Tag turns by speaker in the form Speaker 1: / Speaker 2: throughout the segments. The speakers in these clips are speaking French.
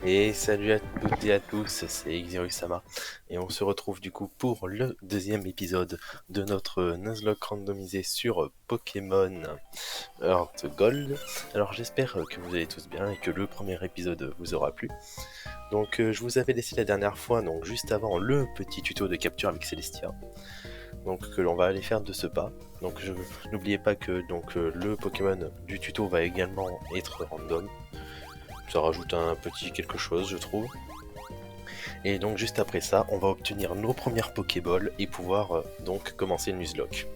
Speaker 1: Et salut à toutes et à tous, c'est Xerusama et on se retrouve du coup pour le deuxième épisode de notre Nuzlocke randomisé sur Pokémon Earth Gold. Alors j'espère que vous allez tous bien et que le premier épisode vous aura plu. Donc je vous avais laissé la dernière fois, donc juste avant le petit tuto de capture avec Celestia, donc que l'on va aller faire de ce pas. Donc n'oubliez pas que le Pokémon du tuto va également être random. Ça rajoute un petit quelque chose, je trouve. Et donc juste après ça, on va obtenir nos premières Pokéballs et pouvoir donc commencer le Nuzlocke.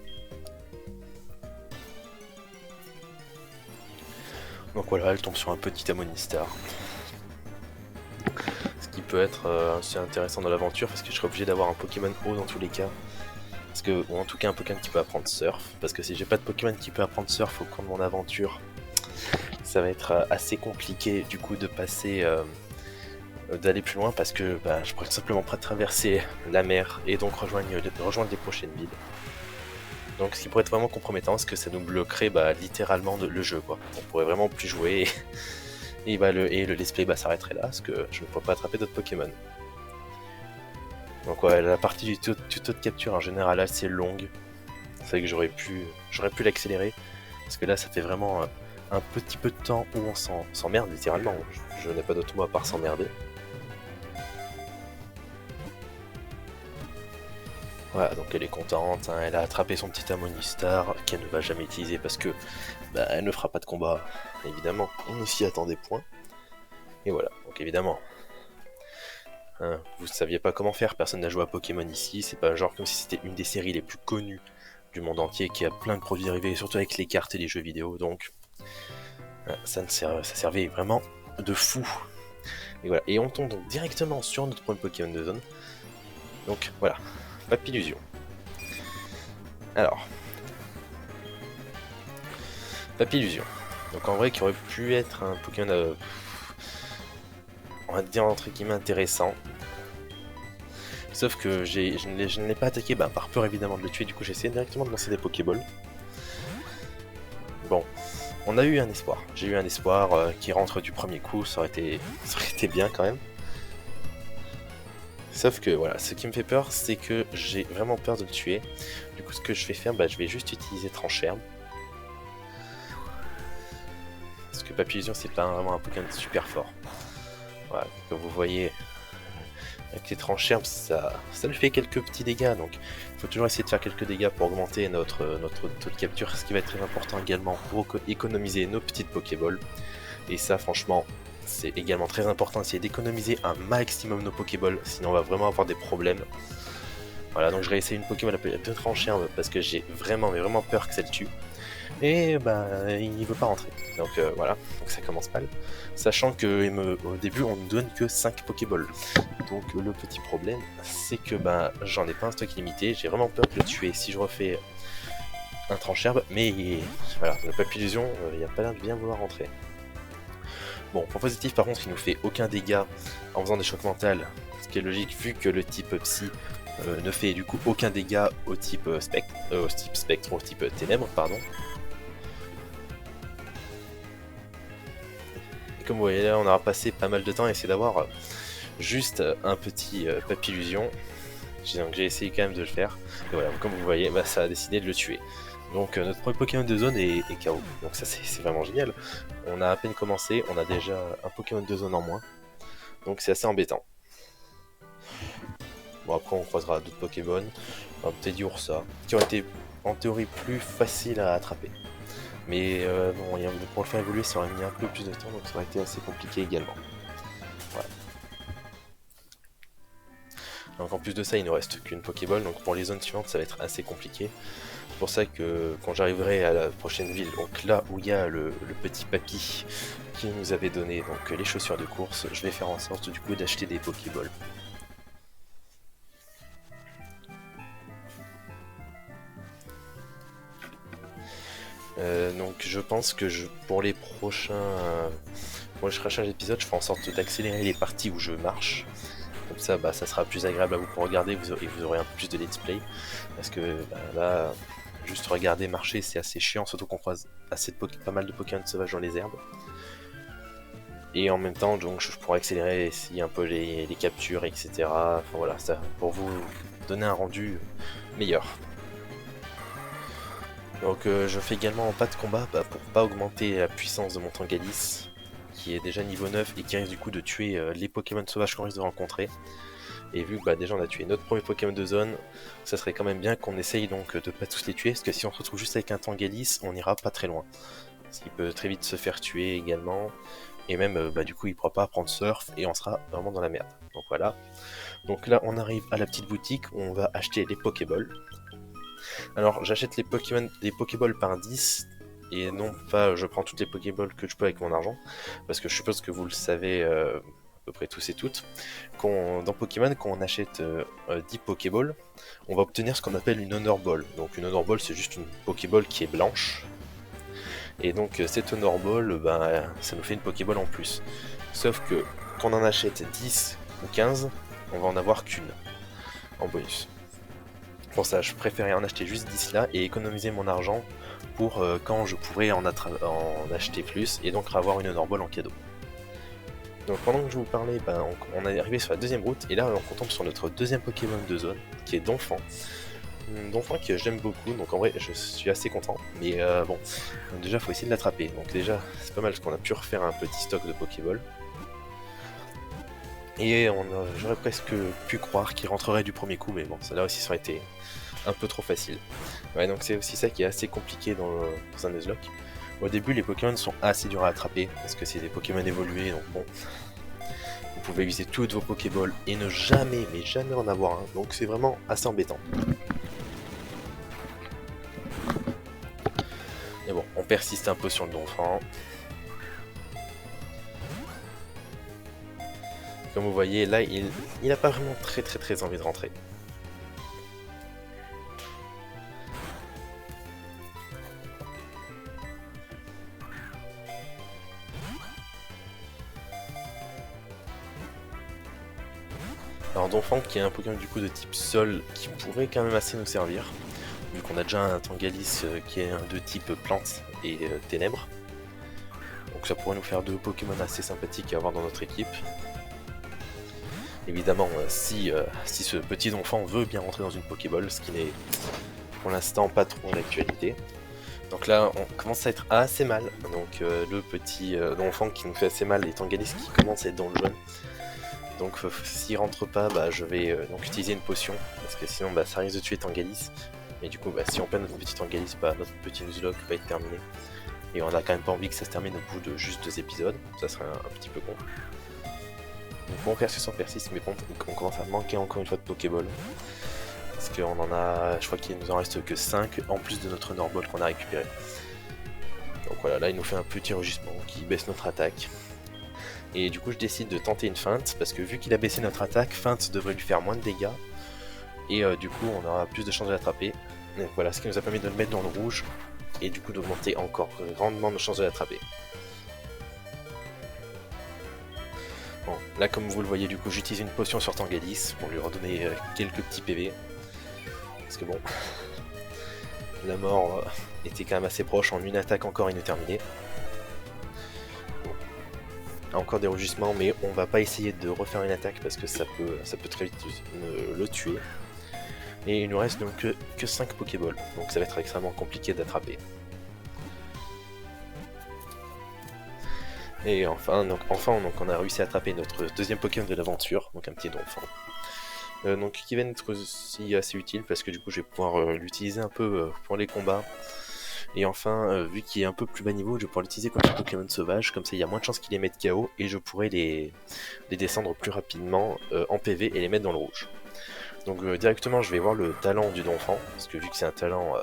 Speaker 1: Donc voilà, elle tombe sur un petit Amonistar. Ce qui peut être assez intéressant dans l'aventure parce que je serai obligé d'avoir un Pokémon haut dans tous les cas. Parce que, ou en tout cas un Pokémon qui peut apprendre Surf. Parce que si j'ai pas de Pokémon qui peut apprendre Surf au cours de mon aventure, ça va être assez compliqué du coup de passer... d'aller plus loin parce que je pourrais tout simplement pas traverser la mer et donc rejoindre les prochaines villes. Donc ce qui pourrait être vraiment compromettant, parce que ça nous bloquerait littéralement le jeu quoi. On pourrait vraiment plus jouer et le let's play s'arrêterait là parce que je ne pourrais pas attraper d'autres Pokémon. Donc ouais, la partie du tuto de capture en général assez longue. C'est vrai que j'aurais pu l'accélérer parce que là ça fait vraiment un petit peu de temps où on s'emmerde littéralement. Je n'ai pas d'autre mot à part s'emmerder. Voilà, donc elle est contente, hein, elle a attrapé son petit Amonistar qu'elle ne va jamais utiliser parce que elle ne fera pas de combat, évidemment. On ne s'y attendait point. Et voilà, donc évidemment, hein, vous ne saviez pas comment faire, personne n'a joué à Pokémon ici, c'est pas genre comme si c'était une des séries les plus connues du monde entier qui a plein de produits dérivés, surtout avec les cartes et les jeux vidéo, donc ça servait vraiment de fou. Et voilà, et on tombe donc directement sur notre premier Pokémon de zone. Donc voilà, Papillusion. Alors, Papillusion. Donc en vrai, qui aurait pu être un Pokémon, on va dire entre guillemets intéressant. Sauf que je ne l'ai pas attaqué par peur évidemment de le tuer, du coup j'ai essayé directement de lancer des Pokéballs. Bon, on a eu un espoir. J'ai eu un espoir qui rentre du premier coup, ça aurait été bien quand même. Sauf que voilà, ce qui me fait peur, c'est que j'ai vraiment peur de le tuer. Du coup, ce que je vais faire, je vais juste utiliser Trancherbe. Parce que Papillusion, c'est pas vraiment un Pokémon super fort. Voilà, comme vous voyez, avec les Trancherbes, ça lui fait quelques petits dégâts. Donc, il faut toujours essayer de faire quelques dégâts pour augmenter notre taux de capture. Ce qui va être très important également pour économiser nos petites Pokéballs. Et ça, franchement, c'est également très important d'essayer d'économiser un maximum nos Pokéballs, sinon on va vraiment avoir des problèmes. Voilà, donc je vais essayer une Pokémon appelée de Trancherbe parce que j'ai vraiment, mais vraiment peur que ça le tue. Et il veut pas rentrer. Donc voilà, donc ça commence mal. Sachant que au début on ne donne que 5 Pokéballs. Donc le petit problème, c'est que j'en ai pas un stock limité, j'ai vraiment peur de le tuer si je refais un Trancherbe, mais voilà, le Papillusion, il n'y a pas l'air de bien vouloir rentrer. Bon, point positif par contre, il nous fait aucun dégât en faisant des chocs mentales, ce qui est logique vu que le type Psy ne fait du coup aucun dégât au type spectre, au type ténèbres, pardon. Et comme vous voyez là, on aura passé pas mal de temps à essayer d'avoir juste un petit Papillusion. Donc j'ai essayé quand même de le faire. Et voilà, comme vous voyez, ça a décidé de le tuer. Donc notre premier Pokémon de zone est KO. Donc ça c'est vraiment génial. On a à peine commencé, on a déjà un Pokémon de zone en moins. Donc c'est assez embêtant. Bon après on croisera d'autres Pokémon. Peut-être Ursa, qui aurait été en théorie plus facile à attraper. Mais bon, pour le faire évoluer ça aurait mis un peu plus de temps, donc ça aurait été assez compliqué également. Voilà. Donc en plus de ça, il ne reste qu'une Pokéball, donc pour les zones suivantes, ça va être assez compliqué. C'est pour ça que quand j'arriverai à la prochaine ville, donc là où il y a le petit papy qui nous avait donné donc les chaussures de course, je vais faire en sorte du coup d'acheter des Pokéballs. Donc je pense que pour les prochains épisodes, je ferai en sorte d'accélérer les parties où je marche. Comme ça, ça sera plus agréable à vous pour regarder et vous aurez un peu plus de let's play. Parce que là, juste regarder marcher, c'est assez chiant, surtout qu'on croise pas mal de Pokémon sauvages dans les herbes. Et en même temps, donc, je pourrais accélérer ici un peu les captures, etc. Enfin voilà, ça pour vous donner un rendu meilleur. Donc je fais également en pas de combat pour pas augmenter la puissance de mon Tangalis, qui est déjà niveau 9 et qui risque du coup de tuer les Pokémon sauvages qu'on risque de rencontrer. Et vu que déjà on a tué notre premier Pokémon de zone, ça serait quand même bien qu'on essaye donc de pas tous les tuer, parce que si on se retrouve juste avec un Tangalis, on ira pas très loin. Ce qui peut très vite se faire tuer également. Et même du coup il pourra pas apprendre surf et on sera vraiment dans la merde. Donc voilà. Donc là on arrive à la petite boutique où on va acheter les Pokéballs. Alors j'achète les Pokéballs par 10 et non pas je prends toutes les Pokéballs que je peux avec mon argent. Parce que je suppose que vous le savez à peu près tous et toutes. Dans Pokémon quand on achète 10 Pokéballs, on va obtenir ce qu'on appelle une Honor Ball. Donc une Honor Ball c'est juste une Pokéball qui est blanche. Et donc cette Honor Ball, ça nous fait une Pokéball en plus. Sauf que quand on en achète 10 ou 15, on va en avoir qu'une en bonus. Pour ça, je préférais en acheter juste 10 là et économiser mon argent pour quand je pourrais en acheter plus et donc avoir une Honor Ball en cadeau. Donc pendant que je vous parlais, on est arrivé sur la deuxième route et là on tombe sur notre deuxième Pokémon de zone qui est Donphan. Donphan que j'aime beaucoup, donc en vrai je suis assez content, mais bon, donc déjà faut essayer de l'attraper, donc déjà c'est pas mal parce qu'on a pu refaire un petit stock de Pokéball. Et j'aurais presque pu croire qu'il rentrerait du premier coup, mais bon, ça là aussi ça aurait été un peu trop facile. Ouais, donc c'est aussi ça qui est assez compliqué dans un Nuzlocke. Au début les Pokémon sont assez durs à attraper, parce que c'est des Pokémon évolués, donc bon, vous pouvez utiliser toutes vos Pokéballs et ne jamais, mais jamais en avoir un, donc c'est vraiment assez embêtant. Mais bon, on persiste un peu sur le Donphan. Comme vous voyez, là, il n'a pas vraiment très envie de rentrer. Alors Donphan qui est un Pokémon du coup de type Sol qui pourrait quand même assez nous servir, vu qu'on a déjà un Tangalis qui est de type Plante et Ténèbres. Donc ça pourrait nous faire deux Pokémon assez sympathiques à avoir dans notre équipe. Évidemment, si ce petit Donphan veut bien rentrer dans une Pokéball, ce qui n'est pour l'instant pas trop d'actualité. Donc là, on commence à être assez mal. Donc le petit Donphan qui nous fait assez mal, les Tangalis qui commencent à être dans le jaune. Donc s'il rentre pas, je vais donc utiliser une potion, parce que sinon ça risque de tuer Tangalis. Et du coup, si on perd notre petit Tangalis, notre petit Nuzlocke va être terminé. Et on a quand même pas envie que ça se termine au bout de juste 2 épisodes, ça serait un petit peu con. Donc on persiste, on persiste, mais bon, on commence à manquer encore une fois de Pokéball. Parce qu'on en a, je crois qu'il nous en reste que 5, en plus de notre Norball qu'on a récupéré. Donc voilà, là il nous fait un petit rugissement qui baisse notre attaque. Et du coup je décide de tenter une feinte, parce que vu qu'il a baissé notre attaque, feinte devrait lui faire moins de dégâts. Et du coup on aura plus de chances de l'attraper. Donc voilà, ce qui nous a permis de le mettre dans le rouge, et du coup d'augmenter encore grandement nos chances de l'attraper. Bon, là comme vous le voyez du coup j'utilise une potion sur Tangalis pour lui redonner quelques petits PV. Parce que bon, la mort était quand même assez proche, en une attaque encore il est terminé. Encore des rugissements, mais on va pas essayer de refaire une attaque parce que ça peut très vite le tuer. Et il nous reste donc que 5 Pokéballs, donc ça va être extrêmement compliqué d'attraper. Et enfin, on a réussi à attraper notre deuxième Pokémon de l'aventure, donc un petit Donphan. Donc qui va être aussi assez utile parce que du coup je vais pouvoir l'utiliser un peu pour les combats. Et enfin, vu qu'il est un peu plus bas niveau, je vais pouvoir l'utiliser comme un Pokémon sauvage, comme ça il y a moins de chances qu'il les mette KO et je pourrais les descendre plus rapidement en PV et les mettre dans le rouge. Donc directement je vais voir le talent du Donphan, parce que vu que c'est un talent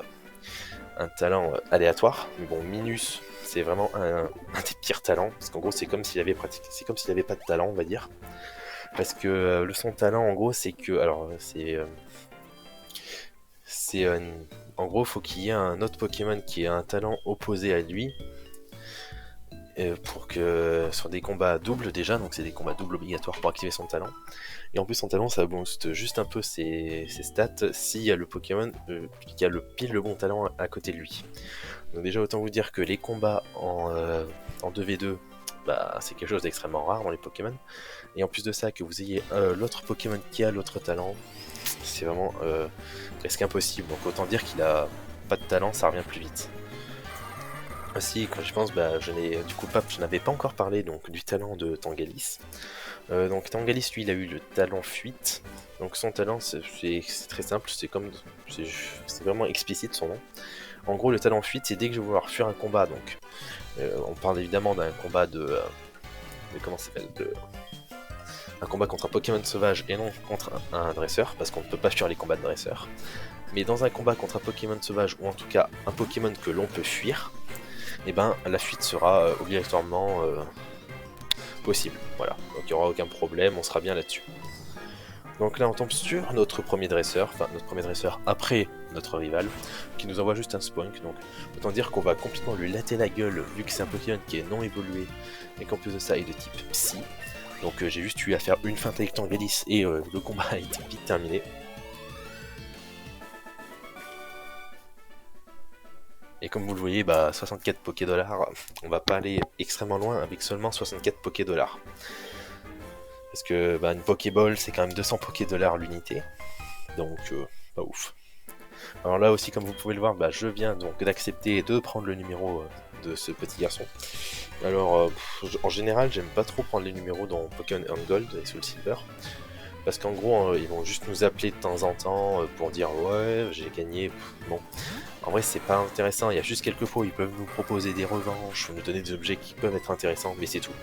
Speaker 1: aléatoire, mais bon Minus c'est vraiment un des pires talents, parce qu'en gros c'est comme s'il avait pas de talent on va dire. Parce que son talent en gros c'est que, alors en gros faut qu'il y ait un autre Pokémon qui ait un talent opposé à lui, pour que sur des combats doubles déjà, donc c'est des combats doubles obligatoires pour activer son talent. Et en plus son talent ça booste juste un peu ses stats s'il y a le Pokémon qui a pile le bon talent à côté de lui. Donc déjà autant vous dire que les combats en 2v2 bah, c'est quelque chose d'extrêmement rare dans les Pokémon. Et en plus de ça, que vous ayez l'autre Pokémon qui a l'autre talent, c'est vraiment presque impossible. Donc autant dire qu'il a pas de talent, ça revient plus vite. Aussi, quand je pense, bah, je n'avais pas encore parlé donc du talent de Tangalis. Donc Tangalis, lui, il a eu le talent fuite. Donc son talent, c'est très simple, c'est vraiment explicite son nom. En gros, le talent fuite, c'est dès que je vais vouloir fuir un combat. Donc, on parle évidemment d'un combat de comment ça s'appelle, un combat contre un Pokémon sauvage et non contre un dresseur, parce qu'on ne peut pas fuir les combats de dresseur. Mais dans un combat contre un Pokémon sauvage, ou en tout cas un Pokémon que l'on peut fuir, et ben la fuite sera obligatoirement possible. Voilà, donc il n'y aura aucun problème, on sera bien là-dessus. Donc là on tombe sur notre premier dresseur, après notre rival, qui nous envoie juste un Spunk, donc autant dire qu'on va complètement lui latter la gueule, vu que c'est un Pokémon qui est non évolué, et qu'en plus de ça il est de type Psy. Donc j'ai juste eu à faire une feinte avec Tangalis, et le combat a été vite terminé. Et comme vous le voyez, bah 64 Poké-Dollars, on va pas aller extrêmement loin avec seulement 64 Poké-Dollars. Parce que bah, une Pokéball, c'est quand même 200 Poké-Dollars l'unité. Donc, pas ouf. Alors là aussi, comme vous pouvez le voir, bah, je viens donc d'accepter de prendre le numéro de ce petit garçon. Alors, en général, j'aime pas trop prendre les numéros dans Pokémon Earth Gold et Soul Silver. Parce qu'en gros, ils vont juste nous appeler de temps en temps pour dire « Ouais, j'ai gagné ». Bon, en vrai, c'est pas intéressant. Il y a juste quelques fois où ils peuvent nous proposer des revanches, ou nous donner des objets qui peuvent être intéressants, mais c'est tout.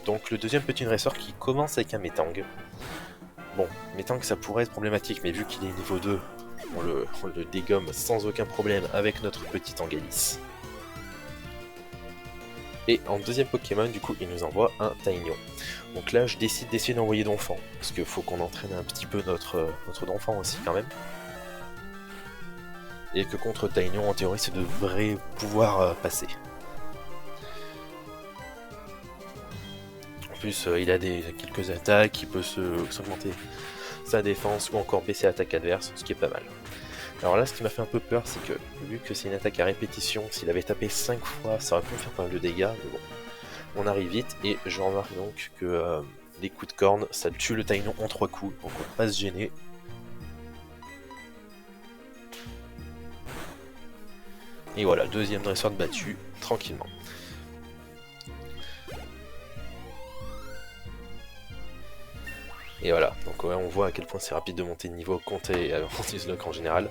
Speaker 1: Donc le deuxième petit dresseur qui commence avec un Metang. Bon, Metang ça pourrait être problématique, mais vu qu'il est niveau 2, on le dégomme sans aucun problème avec notre petit Tangalis. Et en deuxième Pokémon, du coup, il nous envoie un Taignon. Donc là, je décide d'essayer d'envoyer Donphan, parce qu'il faut qu'on entraîne un petit peu notre Donphan aussi quand même. Et que contre Taignon, en théorie, ça devrait pouvoir passer. En plus, il a quelques attaques, il peut s'augmenter sa défense ou encore baisser l'attaque adverse, ce qui est pas mal. Alors là, ce qui m'a fait un peu peur, c'est que vu que c'est une attaque à répétition, s'il avait tapé 5 fois, ça aurait pu me faire pas mal de dégâts, mais bon, on arrive vite, et je remarque donc que les coups de corne, ça tue le Taignon en 3 coups, donc on va pas se gêner. Et voilà, deuxième dresseur de battu, tranquillement. Et voilà, donc ouais, on voit à quel point c'est rapide de monter de niveau compté anti-Nuzlocke en général.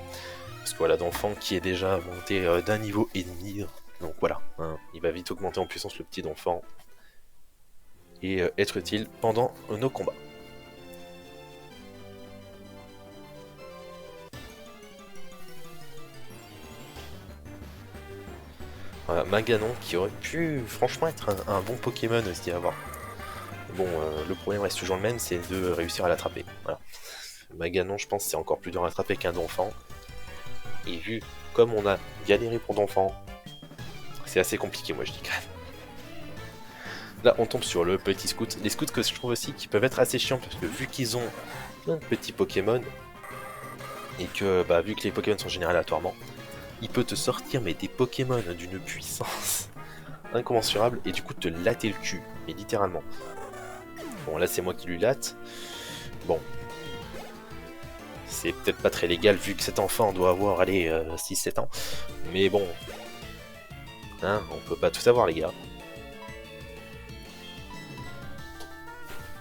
Speaker 1: Parce que voilà, Donphan qui est déjà monté d'un niveau et demi, donc voilà, hein, il va vite augmenter en puissance le petit Donphan. Et être utile pendant nos combats. Voilà, Maganon qui aurait pu franchement être un bon Pokémon aussi à avoir. Bon, le problème reste toujours le même, c'est de réussir à l'attraper. Voilà. Maganon, je pense, c'est encore plus dur à attraper qu'un Donphan. Et vu comme on a galéré pour Donphan, c'est assez compliqué, moi je dis quand même. Là, on tombe sur le petit scout. Les scouts que je trouve aussi qui peuvent être assez chiants parce que vu qu'ils ont plein de petits Pokémon et que bah, vu que les Pokémon sont générés aléatoirement, il peut te sortir mais des Pokémon d'une puissance incommensurable et du coup te latter le cul, mais littéralement. Bon, là c'est moi qui lui latte. Bon, c'est peut-être pas très légal vu que cet enfant doit avoir, allez, 6-7 ans. Mais bon, hein, on peut pas tout savoir les gars.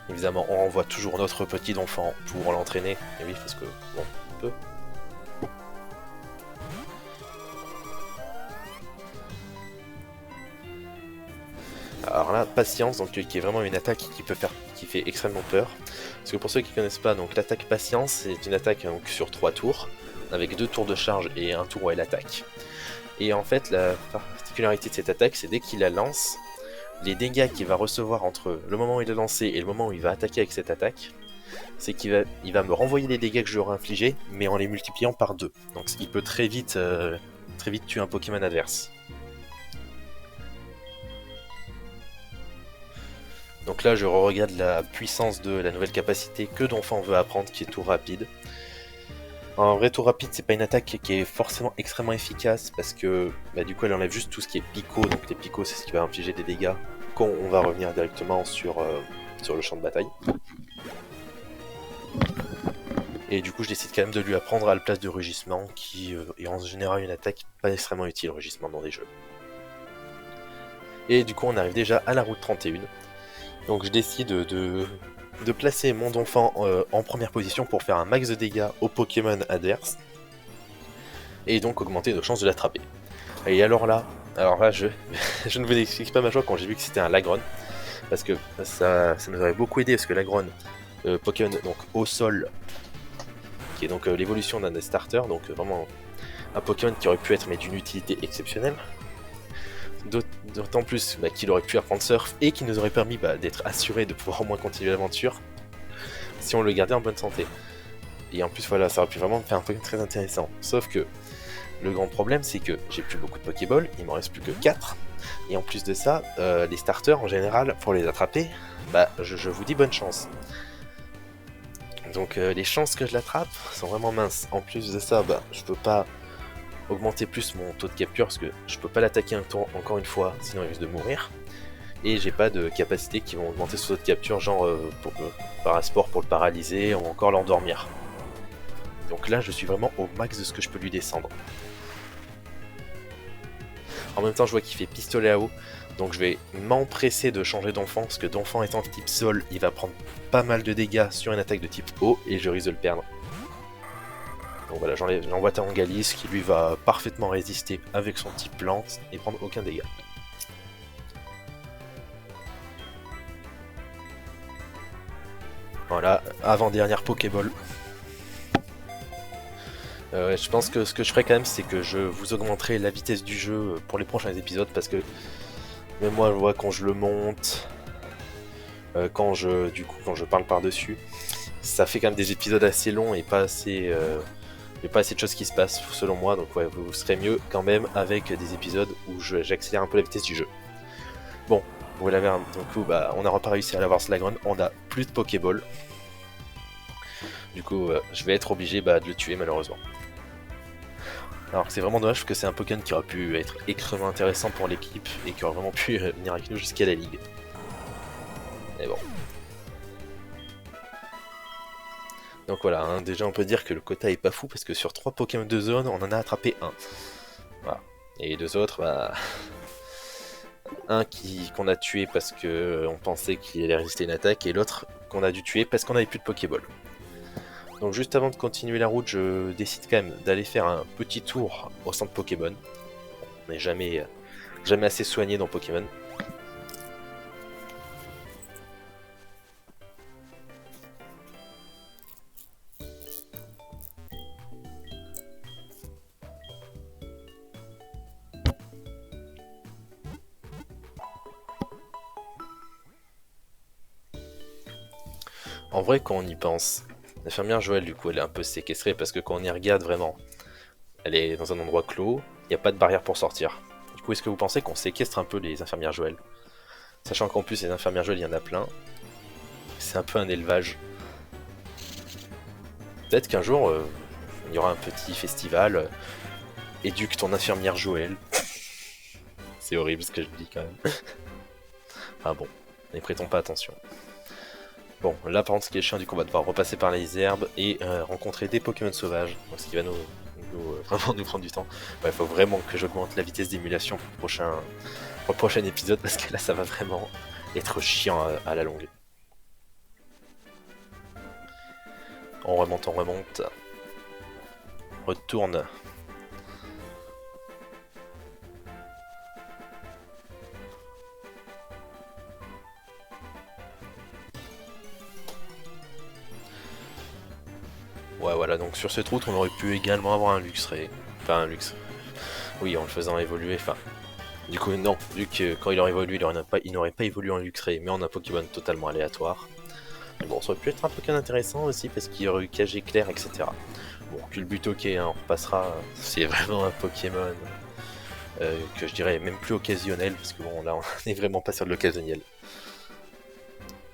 Speaker 1: Évidemment, on renvoie toujours notre petit Donphan pour l'entraîner. Et oui, parce que, bon, on peut. Alors là, patience, donc qui est vraiment une attaque qui fait extrêmement peur. Parce que pour ceux qui connaissent pas, donc l'attaque patience, c'est une attaque donc, sur 3 tours, avec 2 tours de charge et 1 tour où elle attaque. Et en fait, la particularité de cette attaque, c'est dès qu'il la lance, les dégâts qu'il va recevoir entre le moment où il a lancé et le moment où il va attaquer avec cette attaque, c'est qu'il va me renvoyer les dégâts que je lui aurais infligés, mais en les multipliant par 2. Donc il peut très vite tuer un Pokémon adverse. Donc là, je regarde la puissance de la nouvelle capacité que Donphan veut apprendre, qui est tout rapide. En vrai, tour rapide, c'est pas une attaque qui est forcément extrêmement efficace parce que bah, du coup, elle enlève juste tout ce qui est picot. Donc les picots, c'est ce qui va infliger des dégâts quand on va revenir directement sur le champ de bataille. Et du coup, je décide quand même de lui apprendre à la place de rugissement, qui est en général une attaque pas extrêmement utile, rugissement dans des jeux. Et du coup, on arrive déjà à la route 31. Donc je décide de placer mon Donphan en première position pour faire un max de dégâts aux Pokémon adverses. Et donc augmenter nos chances de l'attraper. Et alors là, je, je ne vous explique pas ma joie quand j'ai vu que c'était un Lagron. Parce que ça nous aurait beaucoup aidé, parce que Lagron, Pokémon donc au sol, qui est donc l'évolution d'un des starters, donc vraiment un Pokémon qui aurait pu être mais d'une utilité exceptionnelle. D'autant plus qu'il aurait pu apprendre Surf et qui nous aurait permis d'être assuré de pouvoir au moins continuer l'aventure si on le gardait en bonne santé. Et en plus voilà, ça aurait pu vraiment me faire un Pokémon très intéressant. Sauf que le grand problème c'est que j'ai plus beaucoup de Pokéballs, il m'en reste plus que 4. Et en plus de ça, les starters en général, pour les attraper, je vous dis bonne chance. Donc les chances que je l'attrape sont vraiment minces. En plus de ça, je peux pas augmenter plus mon taux de capture parce que je peux pas l'attaquer un tour encore une fois, sinon il risque de mourir. Et j'ai pas de capacités qui vont augmenter ce taux de capture, genre pour parasport pour le paralyser ou encore l'endormir. Donc là, je suis vraiment au max de ce que je peux lui descendre. En même temps, je vois qu'il fait pistolet à eau, donc je vais m'empresser de changer Donphan, parce que Donphan étant de type sol, il va prendre pas mal de dégâts sur une attaque de type eau, et je risque de le perdre. Donc voilà, j'envoie Tarangalis, qui lui va parfaitement résister avec son type plante, et prendre aucun dégât. Voilà, avant-dernière Pokéball. Je pense que ce que je ferai quand même, c'est que je vous augmenterai la vitesse du jeu pour les prochains épisodes, parce que même moi, je vois quand je le monte, quand je parle par-dessus, ça fait quand même des épisodes assez longs et pas assez, pas assez de choses qui se passent, selon moi. Donc ouais, vous serez mieux quand même avec des épisodes où j'accélère un peu la vitesse du jeu. Bon, vous l'avez, du coup, on n'a pas réussi à l'avoir Slagron, on a plus de Pokéball. Du coup, je vais être obligé de le tuer malheureusement. Alors c'est vraiment dommage parce que c'est un Pokémon qui aurait pu être extrêmement intéressant pour l'équipe et qui aurait vraiment pu venir avec nous jusqu'à la ligue. Mais bon. Donc voilà, déjà on peut dire que le quota est pas fou parce que sur 3 Pokémon de zone, on en a attrapé un. Voilà. Et les 2 autres, un qu'on a tué parce qu'on pensait qu'il allait résister à une attaque et l'autre qu'on a dû tuer parce qu'on avait plus de Pokéball. Donc juste avant de continuer la route, je décide quand même d'aller faire un petit tour au centre Pokémon. On n'est jamais assez soigné dans Pokémon. En vrai, quand on y pense, l'infirmière Joël, du coup, elle est un peu séquestrée parce que quand on y regarde vraiment, elle est dans un endroit clos, il n'y a pas de barrière pour sortir. Du coup, est-ce que vous pensez qu'on séquestre un peu les infirmières Joël? Sachant qu'en plus, les infirmières Joël, il y en a plein. C'est un peu un élevage. Peut-être qu'un jour, il y aura un petit festival. Éduque ton infirmière Joël. C'est horrible ce que je dis quand même. Ah bon, ne prêtons pas attention. Bon, là par contre, ce qui est chiant, du coup, on va devoir repasser par les herbes et rencontrer des Pokémon sauvages. Donc, ce qui va vraiment nous prendre du temps. Il faut vraiment que j'augmente la vitesse d'émulation pour le prochain épisode parce que là, ça va vraiment être chiant à la longue. On remonte, on remonte. Retourne. Ouais, voilà, donc sur cette route, on aurait pu également avoir un Luxray. Enfin, un Luxray. Oui, en le faisant évoluer, enfin... Du coup, non, vu que quand il aurait évolué, il n'aurait pas évolué en Luxray, mais en un Pokémon totalement aléatoire. Mais bon, ça aurait pu être un Pokémon intéressant aussi, parce qu'il y aurait eu KG clair, etc. Bon, Culbuto, ok, hein, on repassera. C'est vraiment un Pokémon que je dirais même plus occasionnel, parce que bon, là, on n'est vraiment pas sur de l'occasionnel.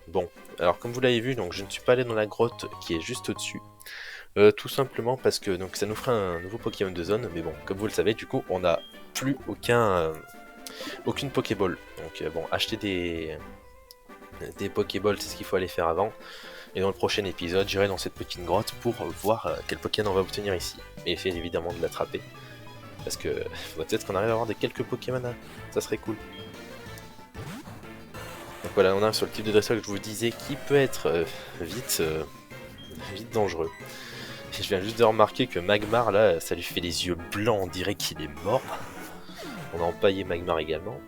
Speaker 1: Bon, alors comme vous l'avez vu, donc je ne suis pas allé dans la grotte qui est juste au-dessus. Tout simplement parce que donc ça nous fera un nouveau Pokémon de zone, mais bon, comme vous le savez, du coup, on n'a plus aucune Pokéball. Donc bon, acheter des Pokéballs, c'est ce qu'il faut aller faire avant. Et dans le prochain épisode, j'irai dans cette petite grotte pour voir quel Pokémon on va obtenir ici. Et essayer évidemment de l'attraper. Parce que faudrait peut-être qu'on arrive à avoir quelques Pokémon, hein. Ça serait cool. Donc voilà, on a sur le type de dresseur que je vous disais qui peut être vite dangereux. Je viens juste de remarquer que Magmar là, ça lui fait les yeux blancs, on dirait qu'il est mort. On a empaillé Magmar également.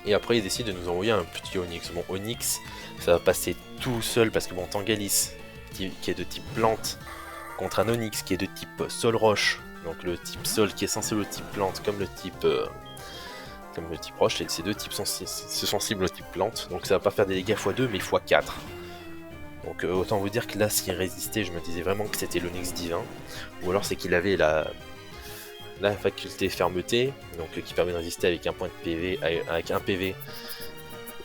Speaker 1: Et après il décide de nous envoyer un petit Onix. Bon, Onix, ça va passer tout seul parce que bon, Tangalis, qui est de type plante, contre un Onix qui est de type sol roche, donc le type sol qui est censé le type plante comme le type roche, et ces deux types sont sensibles au type plante, donc ça va pas faire des dégâts x2 mais x4. Donc autant vous dire que là s'il résistait, je me disais vraiment que c'était l'Onix divin, ou alors c'est qu'il avait la faculté fermeté, donc qui permet de résister avec un point de PV, avec un PV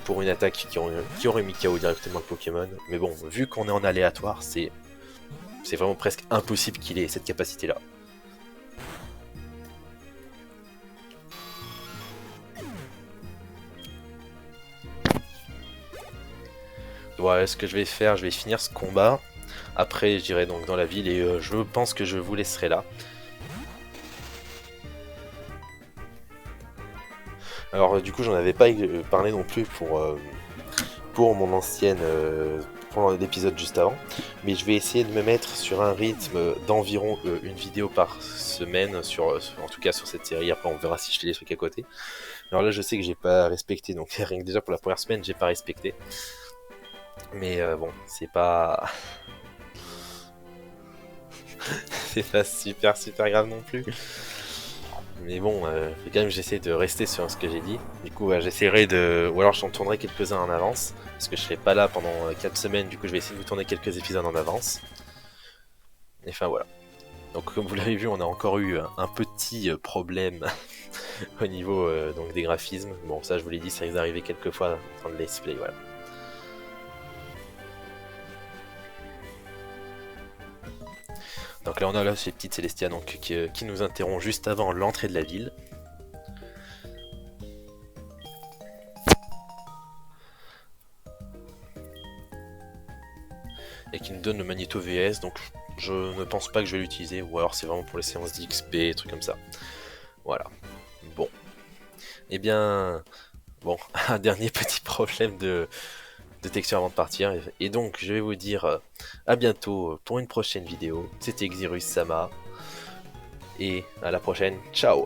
Speaker 1: pour une attaque qui aurait mis KO directement le Pokémon. Mais bon, vu qu'on est en aléatoire, c'est vraiment presque impossible qu'il ait cette capacité là. Voilà ce que je vais faire, je vais finir ce combat. Après j'irai donc dans la ville et je pense que je vous laisserai là. Alors du coup j'en avais pas parlé non plus pour mon ancienne pour l'épisode juste avant, mais je vais essayer de me mettre sur un rythme d'environ une vidéo par semaine en tout cas sur cette série. Après on verra si je fais des trucs à côté. Alors là je sais que j'ai pas respecté, donc rien que déjà pour la première semaine j'ai pas respecté, mais bon c'est pas c'est pas super grave non plus. Mais bon, quand même j'essaie de rester sur ce que j'ai dit. Du coup, j'essaierai de... Ou alors j'en tournerai quelques-uns en avance. Parce que je serai pas là pendant 4 semaines. Du coup, je vais essayer de vous tourner quelques épisodes en avance. Et enfin, voilà. Donc, comme vous l'avez vu, on a encore eu un petit problème au niveau donc, des graphismes. Bon, ça, je vous l'ai dit, ça risque d'arriver quelques fois dans le let's play, voilà. Donc là, on a là ces petites Célestia donc, qui nous interrompent juste avant l'entrée de la ville. Et qui nous donne le Magnéto VS, donc je ne pense pas que je vais l'utiliser, ou alors c'est vraiment pour les séances d'XP, trucs comme ça. Voilà. Bon. Eh bien, bon, un dernier petit problème de texture avant de partir, et donc je vais vous dire à bientôt pour une prochaine vidéo. C'était Xirus Sama, et à la prochaine, ciao!